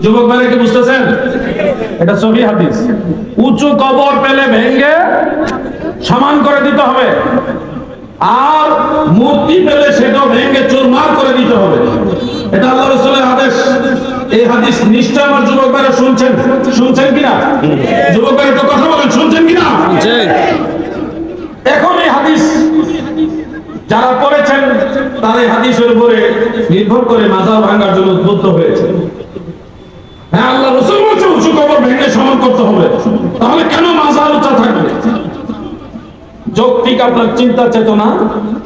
যুবক ভাইরা কি বুঝতেছেন? এটা সহিহ হাদিস। উঁচু কবর পেলে ভেঙে সমান করে দিতে হবে, আর মূর্তি পেলে সেটাও ভেঙে চুরমার করে দিতে হবে। এটা আল্লাহ রাসূলের আদেশ। এই হাদিস নিশ্চয় আমার যুবক ভাইরা শুনছেন কিনা? যুবক ভাইরা একটু কথা বলেন, শুনছেন কিনা? এখন এই হাদিস যারা পড়েছেন তারা এই হাদিসের উপরে নির্ভর করে মাযহাব ভাঙার জন্য উদ্বুদ্ধ হয়েছে। হ্যাঁ, আল্লাহ রাসূল বলছে উঁচু কবর ভেঙে সমান করতে হবে, তাহলে কেন মাযহাব উঁচা থাকবে? যৌক্তিক আপনার চিন্তা চেতনা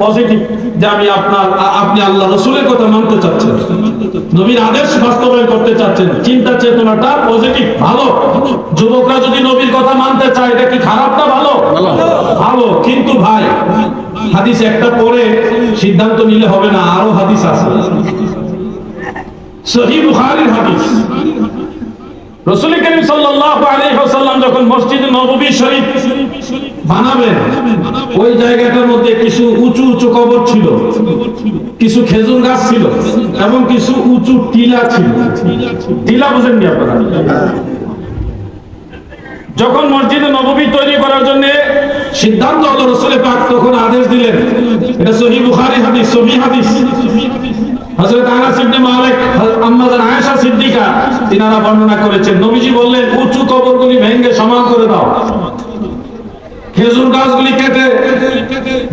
পজিটিভ, যে আপনি আল্লাহ রাসূলের কথা মানতে চাচ্ছেন, নবীর আদেশ বাস্তবায়ন করতে চাচ্ছেন, চিন্তা চেতনাটা পজিটিভ, ভালো। যুবকরা যদি নবীর কথা মানতে চায়, এটা কি খারাপ না ভালো? ভালো। কিন্তু ভাই, হাদিস একটা পড়ে সিদ্ধান্ত নিলে হবে না, আরো হাদিস আছে। সহিহ বুখারীর হাদিস, রাসূল করিম সাল্লাল্লাহু আলাইহি ওয়াসাল্লাম যখন মসজিদ নববী শরীফ বানাবেন, ওই জায়গাটার মধ্যে কিছু উঁচু উঁচু কবর ছিল, কিছু খেজুর গাছ ছিল, এবং কিছু উঁচু টিলা ছিল। টিলা বুঝেন নি আপনারা? যখন মসজিদ নববী তৈরি করার জন্য সিদ্ধান্ত হলো, রাসূল পাক তখন আদেশ দিলেন। এটা সহিহ বুখারী হাদিস, সহিহ হাদিস। হযরত আনাস ইবনে মালিক, আম্মা জান আয়েশা সিদ্দিকা তিনারা বর্ণনা করেছেন, নবীজি বললেন উঁচু কবরগুলি ভেঙে সমান করে দাও। খেজুর গাছগুলি কেটে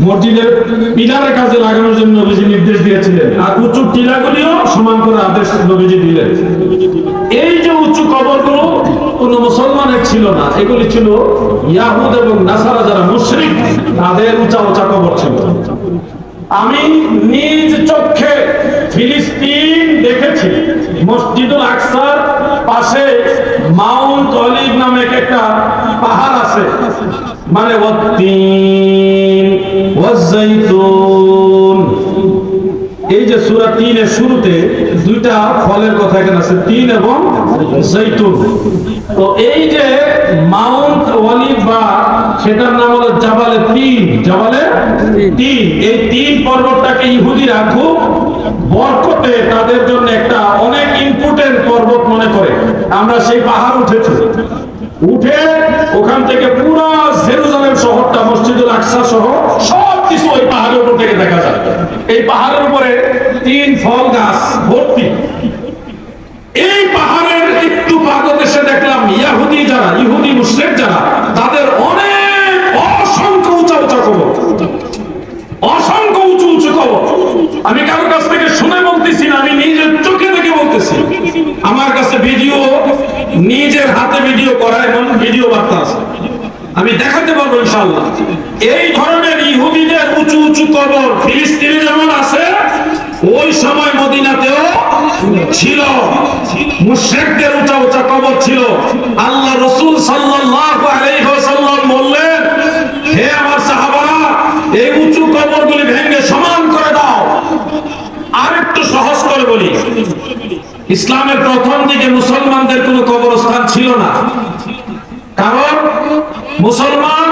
মসজিদের পিলারের কাজে লাগানোর জন্য নবীজি নির্দেশ দিয়েছিলেন, আর উঁচু টিলাগুলিও সমান করে আদেশ নবীজি দিলেন। এই যে উঁচু কবরগুলো কোন মুসলমানের ছিল না, এগুলি ছিল ইয়াহুদ এবং নাসারা যারা মুশরিক, তাদের উঁচা উঁচা কবর ছিল। আমি নিজ চোখে ফিলিস্তিন দেখেছি, মসজিদুল আকসার পাশে মাউন্ট অলিভ নামে একটা পাহাড় আছে, মানে ওয়াত্তিন ওয়াজ্জাইতুন। এই যে সূরা ৩ এর শুরুতে দুইটা ফলের কথা এখানে আছে, তিন এবং জৈতুন। তো এই যে মাউন্ট অলিভ বা সেটার নাম হলো জাবালে তিন, জাবালে তিন। এই তিন পর্বতটাকে ইহুদিরা খুব বরকতে, তাদের জন্য একটা অনেক ইম্পর্টেন্ট পর্বত মনে করে। আমরা সেই পাহাড় উঠেছি, উঠে ওখান থেকে পুরো জেরুজালেম শহরটা, মসজিদুল আকসা সহ সবকিছু ওই পাহাড়ের উপর থেকে দেখা যায়। এই পাহাড়ের উপরে তিন ফল গাছ ভর্তি। এই পাহাড়ের একটু পাদদেশে দেখলাম ইহুদি মুশরিক যারা, তাদের অনেক অসংখ্য উঁচা উঁচা কবর, অসংখ্য উঁচু উঁচু কবর। আমি কারোর কাছ থেকে শুনে বলতেছি না, আমি নিজের চোখে দেখে বলতেছি। আমার কাছে ভিডিও, নিজের হাতে ভিডিও করা এমন ভিডিও বার্তা আছে, আমি দেখাতে পারবো ইনশাআল্লাহ। এই ধরনের ইহুদিদের উঁচু উঁচু কবর ফিলিস্তিনে যেমন আছে, ওই সময় মদিনাতেও ছিল। মুশরিকদের উঁচা উঁচা কবর ছিল। আল্লাহ রাসূল সাল্লাল্লাহু আলাইহি ওয়াসাল্লাম বললেন, হে আমার সাহাবারা, এই উঁচু কবরগুলি ভেঙে সমান করে দাও। আর একটু সহজ করে বলি, ইসলামের প্রথম দিকে মুসলমানদের কোনো কবরস্থান ছিল না, কারণ মুসলমান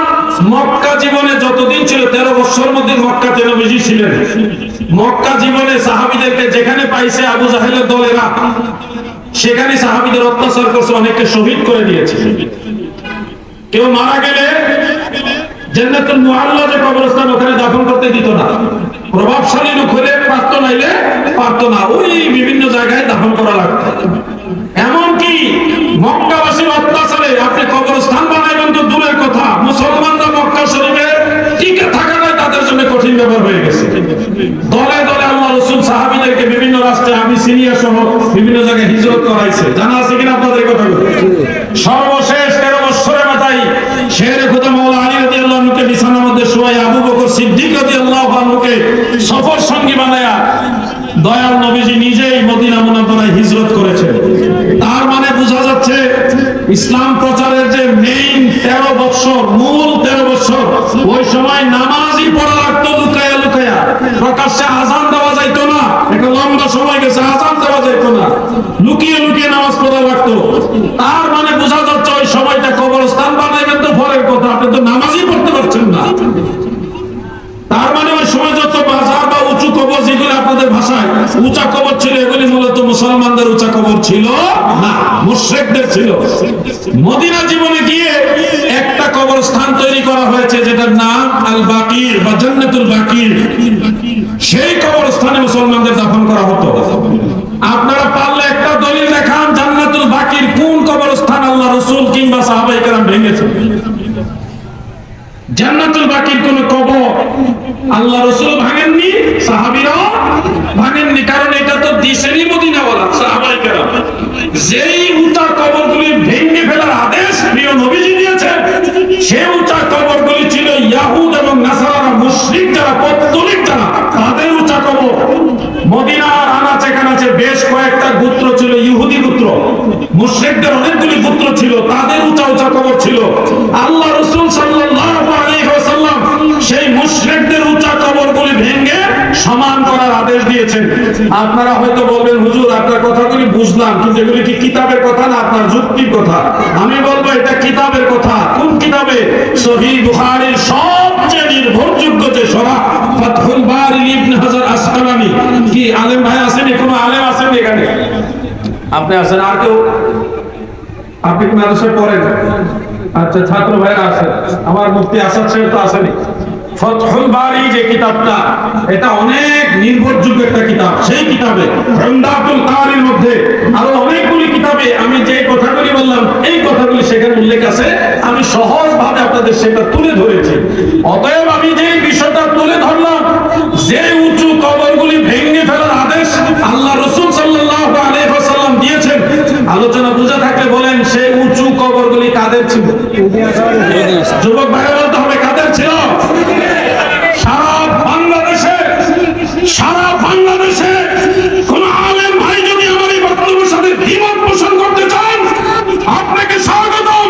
মক্কা জীবনে যতদিন ছিল, 13 বছর মধ্যে মক্কাতে নবীজি ছিলেন। মক্কা জীবনে সাহাবীদেরকে যেখানে পাইছে আবু জাহেলের দলেরা, সেখানে সাহাবীদের অত্যাচার করছে, অনেককে শহীদ করে দিয়েছে। কেউ মারা গেলে জান্নাতুল মুআল্লা যে কবরস্থান, ওখানে দাফন করতে দিত না। প্রভাবশালী লোক হলে পারতো, নাইলে পারতো না, ওই বিভিন্ন জায়গায় দাফন করা লাগতো। এমনকি মক্কাবাসীর অত্যাচারে আপনি কবরস্থান বানাইবেন তো দূরের কথা, মুসলমানরা মক্কা শরীফে টিকে থাকাটাই তাদের জন্য কঠিন ব্যাপার হয়ে গেছে। দলে দলে আল্লাহ রাসূল সাহাবীদেরকে বিভিন্ন রাষ্ট্রে, আবিসিনিয়া সহ বিভিন্ন জায়গায় হিজরত করাইছে। জানা আছে কিনা আপনাদের কথাগুলো? সর্বশেষ 13 বছরের মাথায় শেরে খোদা মাওলানা আলী রাদিয়াল্লাহু আনহুকে বিছানার মধ্যে শোয়াই আবু বকর সিদ্দিক রাদিয়াল্লাহু আনহুকে সফর সঙ্গী বানায়া দয়াল নবীজি নিজেই মদিনা মুনাওয়ারায় হিজরত করেছেন। তার মানে বোঝা যাচ্ছে ইসলাম প্রচারের যে মেইন 13 বছর, মূল 13 বছর, ওই সময় নামাজই পড়া লাগতো লুকায়া লুকায়া, প্রকাশ্যে আযান দেওয়া যাইতো না। একটা লম্বা সময় গেছে, আযান দেওয়া যাইতো না, লুকিয়ে লুকিয়ে নামাজ পড়া লাগতো। তার মানে বোঝা যাচ্ছে ওই সময়টা কবরস্থান বানাইবেন তো পরের কথা, আপনি তো নামাজই পড়তে পারছেন না। তার মানে ওই সময় যত বাজার বা উঁচু কবর যেগুলো আপনাদের ভাষায় উঁচা কবর ছিল, এগুলি মূলত মুসলমানদের উঁচা কবর ছিল না, মুশরিকদের ছিল। মদিনা জীবনে গিয়ে একটা কবরস্থান তৈরি করা হয়েছে যেটার নাম আল বাকির বা জান্নাতুল বাকির। সেই কবরস্থানে মুসলমানদের দাফন করা হতো। আপনারা পারলে একটা দলিল দেখান জান্নাতুল বাকির কোন কবরস্থান আল্লাহ রাসূল কিংবা সাহাবায়ে কেরাম ভেঙেছেন। জান্নাতুল বাকির কোন কবর আল্লাহ রাসূল ভাঙেননি, সাহাবীরাও ভাঙেননি, কারণ এটা তো দিশেরই মদিনাওয়ালা সাহাবায়ে কেরাম। যেই উঁচা কবরগুলি ভেঙে ফেলার আদেশ প্রিয় নবীজি দিয়েছেন, সেই উঁচা কবরগুলি ছিল ইয়াহুদ এবং নাসারা মুশরিক যারা, পৌত্তলিক যারা, তাদের উঁচা কবর। মদিনার আনাচে কানাচে বেশ কয়েকটা গোত্র ছিল, ইহুদি গোত্র, মুশরিকদের অনেকগুলি গোত্র ছিল, তাদের উঁচা উঁচা কবর ছিল। আল্লাহ রাসূল সাল্লাল্লাহু আলাইহি ওয়াসাল্লাম সেই মুশরিকদের উঁচা কবরগুলি ভেঙে সমান করার আদেশ দিয়েছেন। আপনারা হয়তো বলবেন, হুজুর আপনার কথাগুলি বুঝলাম, কিন্তু এগুলি কি কিতাবের কথা না আপনার যুক্তির কথা? আমি বলবো এটা কিতাবের কথা। কোন কিতাবে? সহিহ বুখারীর সবচেয়ে নির্ভরযোগ্য যে সরাহ ফাতহুল বারি ইবনে হাজার আসকালানী। কি আলেম ভাই আছেন? কোনো আলেম আছেন এখানে? আপনি আছেন? আর কেউ? আপনি কি মাদ্রাসায় পড়েন? আচ্ছা, ছাত্র ভাইরা আছেন। আমার মুফতি আসাদ সাহেব তো আসেনি। ফাতহুল বারি যে কিতাবটা, এটা অনেক নির্ভরযোগ্য একটা কিতাব। সেই কিতাবে উমদাতুল কারির মধ্যে আরো অনেকগুলি কিতাবে আমি যে কথাগুলি বললাম, এই কথাগুলি সেখানে উল্লেখ আছে। আমি সহজভাবে আপনাদের সেটা তুলে ধরেছি। অতএব আমি যে বিষয়টা তুলে ধরলাম, যে উঁচু কবরগুলি ভেঙে ফেলার আদেশ আল্লাহ রাসূল সাল্লাল্লাহু আলাইহি ওয়াসাল্লাম দিয়েছেন, আলোচনা বুঝা থাকলে বলেন সেই উঁচু কবরগুলি কাদের ছিল? যুবক ভাইরা বলতে হবে কাদের ছিল? সারা বাংলাদেশে কোন আলেম ভাই যদি আমার এই বক্তব্যের সাথে দ্বিমত পোষণ করতে চান, আপনাকে স্বাগতম।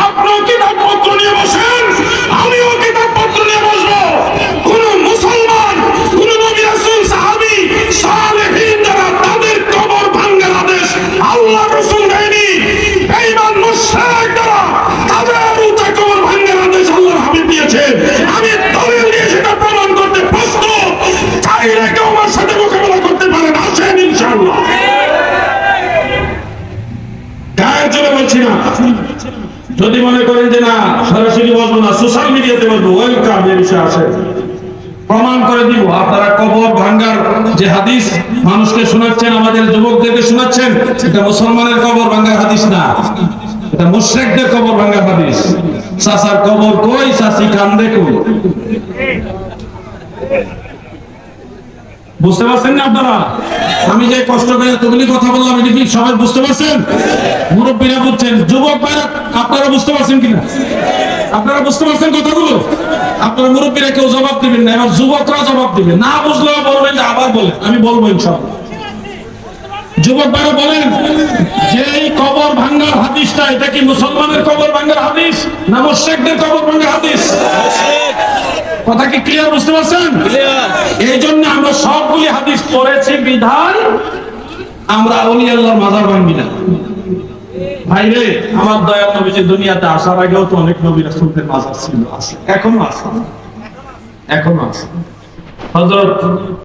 আপনিও কিতাবপত্র নিয়ে বসেন, আমিও কিতাবপত্র নিয়ে বসবো। কোন মুসলমান, কোন নবী রাসূল সাহাবী সালেহীন যারা, তাদের কবর ভাঙার আদেশ আল্লাহ রাসূল দেয়নি। বেঈমান মুশরিক যারা, তাদের উঁচা কবর ভাঙার আদেশ আল্লাহর হাবিব দিয়েছেন। আমি দলিল দিয়ে সেটা প্রমাণ করতে প্রস্তুত। চাইলে কেউ আমার সাথে মোকাবেলা করতে পারেন, আসেন ইনশাআল্লাহ। গায়ে চলে বলছি না। যদি মনে করেন যে না সরাসরি বলবো না, সোশ্যাল মিডিয়াতে বলবো, ওয়েলকাম, এ বিষয়ে আসেন, প্রমাণ করে দিব। আপনারা কবর ভাঙ্গার যে হাদিস মানুষকে শোনাচ্ছেন, আমাদের যুবকদেরকে শোনাচ্ছেন, এটা মুসলমানের কবর ভাঙ্গার হাদিস না, এটা মুশরিকদের কবর ভাঙ্গার হাদিস। চাচার কবর কই, চাচি কান্দে কই? বুঝতে পারছেন না আপনারা? আমি যে কষ্ট করে এতগুলি কথা বললাম, এটা কি সবাই বুঝতে পারছেন? মুরব্বীরা বুঝছেন, যুবক ভাইরা আপনারা বুঝতে পারছেন কিনা? আপনারা বুঝতে পারছেন কথাগুলো? আপনারা মুরব্বীরা কেউ জবাব দিবেন না, এবার যুবকরা জবাব দিবেন। না বুঝলেও বলবেন যে আবার বলেন, আমি বলবো ইনশাআল্লাহ। যুবক ভাইরা বলেন যে এই কবর ভাঙ্গার হাদিসটা, এটা কি মুসলমানের কবর ভাঙ্গার হাদিস না মুশরিকদের কবর ভাঙ্গার হাদিস? কথা কি ক্লিয়ার? বুঝতে পারছেন? এই জন্য আমরা সবগুলি হাদিস পড়েছি বিধায় আমরা ওলি আল্লাহর মাজার ভাঙি না। ভাই রে, আমার দয়াল নবীজি দুনিয়াতে আসার আগেও তো অনেক নবী রাসূলদের মাজার ছিল, আছে, এখনো আছে, এখনো আছে। হযরত